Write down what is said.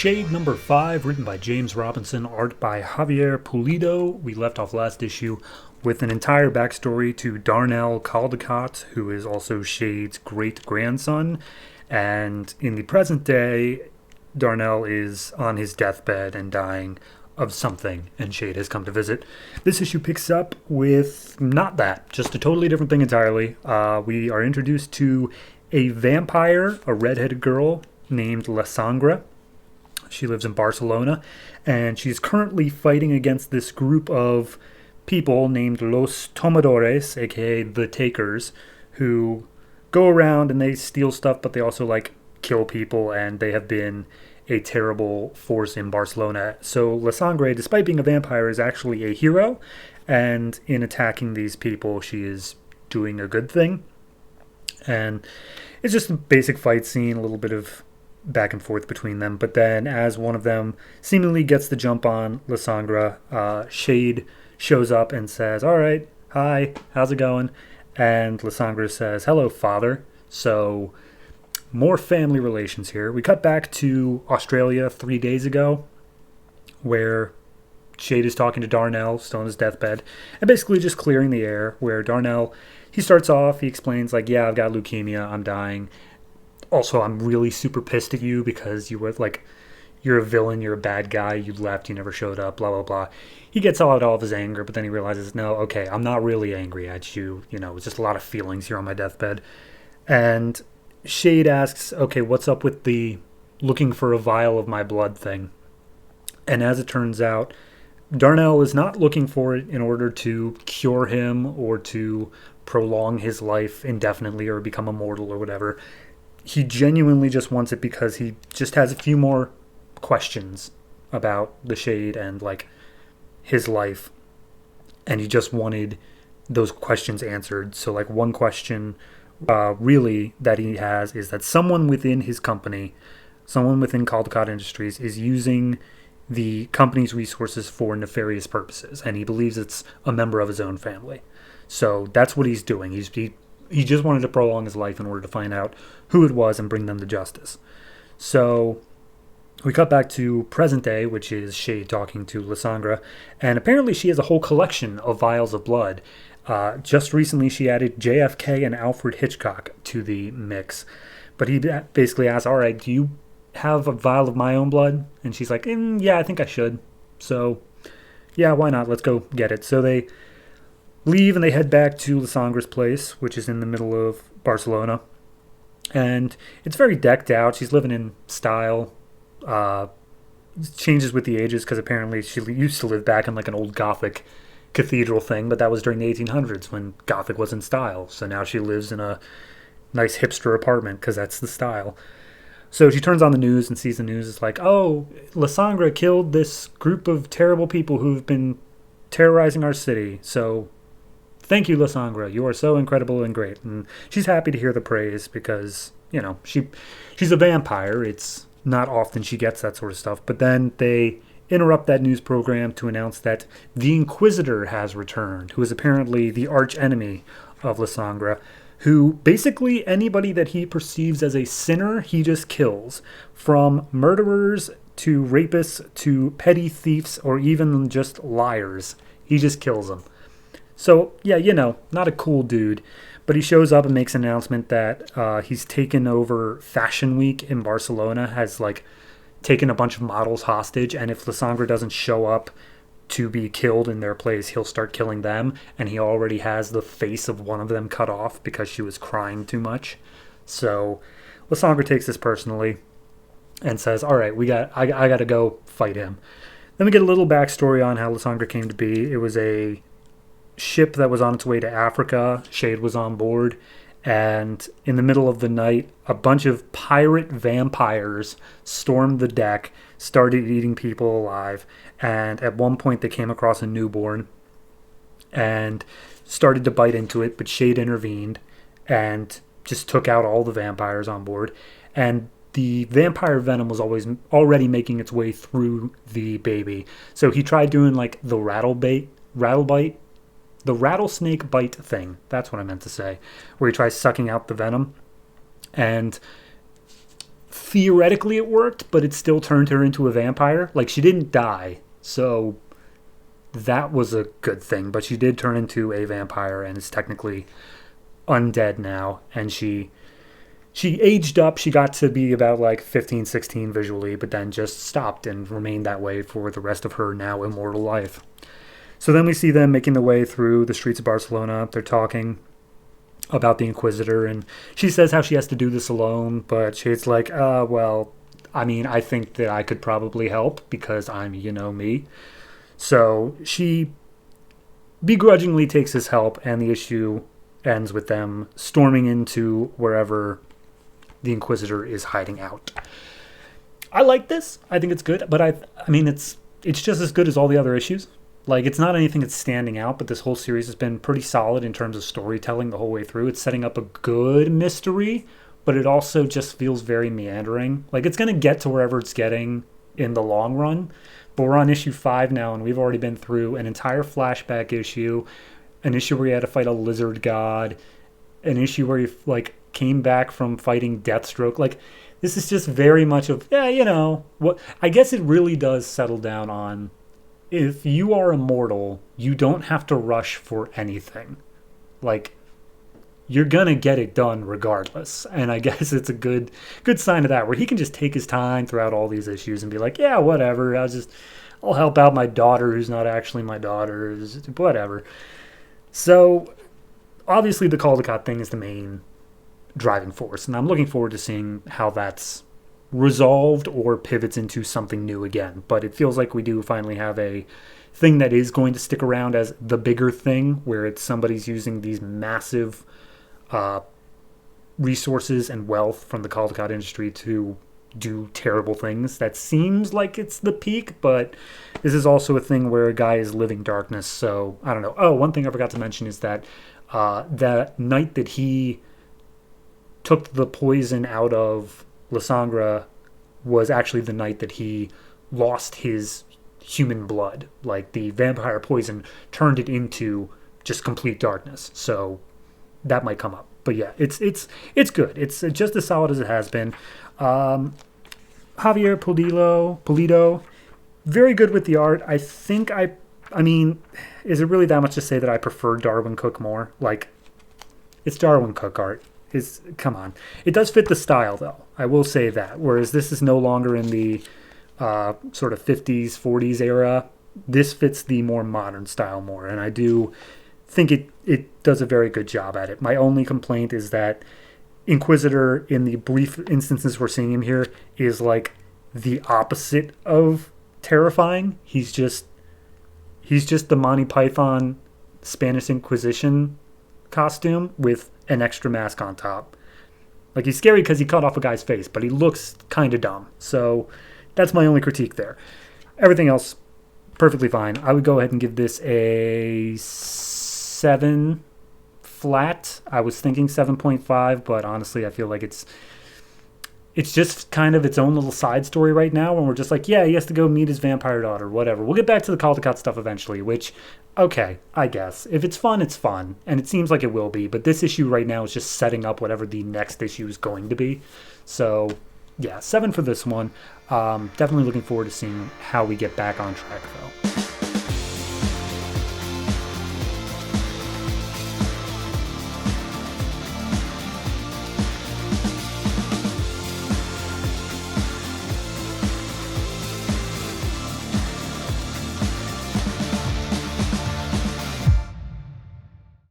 Shade number 5, written by James Robinson, art by Javier Pulido. We left off last issue with an entire backstory to Darnell Caldecott, who is also Shade's great-grandson. And in the present day, Darnell is on his deathbed and dying of something, and Shade has come to visit. This issue picks up with not that, just a totally different thing entirely. We are introduced to a vampire, a redheaded girl named La Sangre. She lives in Barcelona, and she's currently fighting against this group of people named Los Tomadores, aka the Takers, who go around and they steal stuff, but they also kill people, and they have been a terrible force in Barcelona. So La Sangre, despite being a vampire, is actually a hero, and in attacking these people, she is doing a good thing. And it's just a basic fight scene, a little bit of back and forth between them. But then as one of them seemingly gets the jump on La Sangre, Shade shows up and says, "All right, hi, how's it going?" And La Sangre says, "Hello, father." So more family relations here. We cut back to Australia 3 days ago, where Shade is talking to Darnell, still on his deathbed, and basically just clearing the air, where Darnell, he starts off, he explains, yeah, I've got leukemia, I'm dying. Also, I'm really super pissed at you because you were, you're a villain, you're a bad guy, you left, you never showed up, blah, blah, blah. He gets all of his anger, but then he realizes, no, okay, I'm not really angry at you. It's just a lot of feelings here on my deathbed. And Shade asks, okay, what's up with the looking for a vial of my blood thing? And as it turns out, Darnell is not looking for it in order to cure him or to prolong his life indefinitely or become immortal or whatever. He genuinely just wants it because he just has a few more questions about the Shade and his life, and he just wanted those questions answered. So one question really that he has is that someone within his company, someone within Caldecott Industries, is using the company's resources for nefarious purposes, and he believes it's a member of his own family. So that's what he's doing. He just wanted to prolong his life in order to find out who it was and bring them to justice. So we cut back to present day, which is Shade talking to La Sangre, and apparently she has a whole collection of vials of blood. Just recently she added JFK and Alfred Hitchcock to the mix. But he basically asks, all right, do you have a vial of my own blood? And she's like, yeah, I think I should. So, yeah, why not? Let's go get it. So they leave and they head back to La Sangre's place, which is in the middle of Barcelona. And it's very decked out. She's living in style. Changes with the ages because apparently she used to live back in an old Gothic cathedral thing, but that was during the 1800s when Gothic was in style. So now she lives in a nice hipster apartment because that's the style. So she turns on the news and sees the news. It's oh, La Sangre killed this group of terrible people who've been terrorizing our city. So thank you, La Sangre. You are so incredible and great. And she's happy to hear the praise because, she's a vampire. It's not often she gets that sort of stuff. But then they interrupt that news program to announce that the Inquisitor has returned, who is apparently the arch enemy of La Sangre, who basically anybody that he perceives as a sinner, he just kills. From murderers to rapists to petty thieves or even just liars. He just kills them. So, yeah, not a cool dude. But he shows up and makes an announcement that he's taken over Fashion Week in Barcelona, has taken a bunch of models hostage, and if La Sangre doesn't show up to be killed in their place, he'll start killing them, and he already has the face of one of them cut off because she was crying too much. So La Sangre takes this personally and says, all right, I got to go fight him. Then we get a little backstory on how La Sangre came to be. It was a ship that was on its way to Africa. Shade was on board, and in the middle of the night, a bunch of pirate vampires stormed the deck, started eating people alive, and at one point they came across a newborn and started to bite into it, but Shade intervened and just took out all the vampires on board. And the vampire venom was already making its way through the baby. So he tried doing the rattlesnake bite thing. That's what I meant to say. Where he tries sucking out the venom. And theoretically it worked, but it still turned her into a vampire. Like, she didn't die, so that was a good thing. But she did turn into a vampire and is technically undead now. And she aged up. She got to be about like 15, 16 visually, but then just stopped and remained that way for the rest of her now immortal life. So then we see them making their way through the streets of Barcelona. They're talking about the Inquisitor, and she says how she has to do this alone, but Shade's like, well, I mean, I think that I could probably help because I'm, me. So she begrudgingly takes his help, and the issue ends with them storming into wherever the Inquisitor is hiding out. I like this. I think it's good, but I mean, it's just as good as all the other issues. Like, it's not anything that's standing out, but this whole series has been pretty solid in terms of storytelling the whole way through. It's setting up a good mystery, but it also just feels very meandering. Like, it's going to get to wherever it's getting in the long run, but we're on issue 5 now, and we've already been through an entire flashback issue, an issue where you had to fight a lizard god, an issue where you, like, came back from fighting Deathstroke. Like, this is just very much of, what I guess it really does settle down on, if you are immortal, you don't have to rush for anything. Like, you're gonna get it done regardless. And I guess it's a good sign of that, where he can just take his time throughout all these issues and be like, yeah, whatever, I'll help out my daughter who's not actually my daughter, whatever. So obviously the Caldecott thing is the main driving force, and I'm looking forward to seeing how that's resolved or pivots into something new again. But it feels like we do finally have a thing that is going to stick around as the bigger thing, where it's somebody's using these massive resources and wealth from the Caldecott industry to do terrible things. That seems like it's the peak, but this is also a thing where a guy is living darkness. So I don't know. Oh, one thing I forgot to mention is that the night that he took the poison out of Lysandra was actually the night that he lost his human blood. Like, the vampire poison turned it into just complete darkness. So that might come up. But yeah, it's good. It's just as solid as it has been. Javier Pulido, very good with the art. I think I mean, is it really that much to say that I prefer Darwin Cook more? Like, it's Darwin Cook art. Come on. It does fit the style, though. I will say that. Whereas this is no longer in the sort of 50s, 40s era. This fits the more modern style more. And I do think it does a very good job at it. My only complaint is that Inquisitor, in the brief instances we're seeing him here, is like the opposite of terrifying. He's just the Monty Python Spanish Inquisition costume with an extra mask on top. Like, he's scary because he cut off a guy's face, but he looks kind of dumb. So that's my only critique there. Everything else, perfectly fine. I would go ahead and give this a 7 flat. I was thinking 7.5, but honestly, I feel like it's just kind of its own little side story right now, and we're just like, yeah, he has to go meet his vampire daughter, whatever. We'll get back to the Caldecott stuff eventually, which, okay, I guess. If it's fun, it's fun, and it seems like it will be, but this issue right now is just setting up whatever the next issue is going to be. So, yeah, 7 for this one. Definitely looking forward to seeing how we get back on track, though.